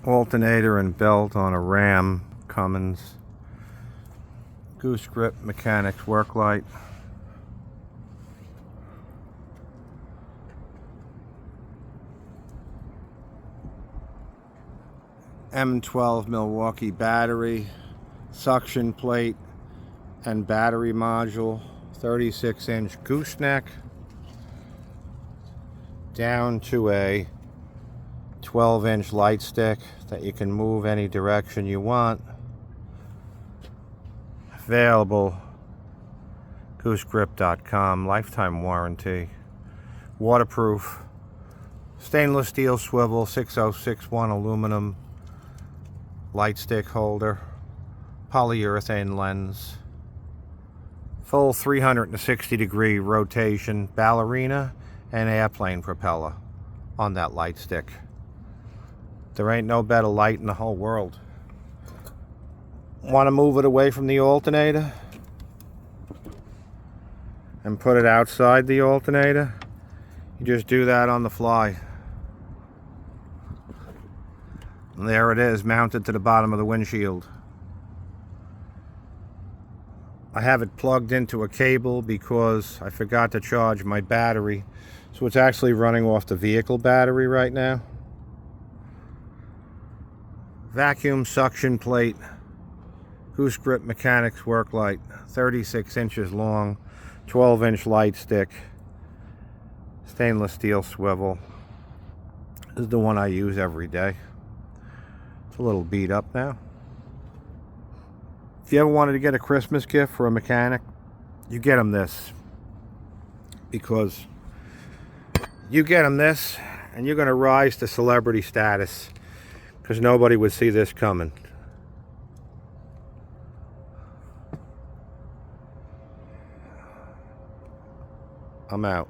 alternator and belt on a Ram Cummins Goose-Grip mechanics work light. M12 Milwaukee battery, suction plate and battery module, 36-inch gooseneck, down to a 12-inch light stick that you can move any direction you want. Available Goose-Grip.com, lifetime warranty, waterproof, stainless steel swivel, 6061 aluminum light stick holder, polyurethane lens, full 360-degree rotation, ballerina and airplane propeller on that light stick. There ain't no better light in the whole world. Want to move it away from the alternator and put it outside the alternator? You just do that on the fly. And there it is, mounted to the bottom of the windshield. I have it plugged into a cable because I forgot to charge my battery. So it's actually running off the vehicle battery right now. Vacuum suction plate, Goose-Grip mechanics work light, 36 inches long, 12-inch light stick, stainless steel swivel. This is the one I use every day. It's a little beat up now. If you ever wanted to get a Christmas gift for a mechanic, you get them this. Because you get them this, and you're going to rise to celebrity status. Because nobody would see this coming. I'm out.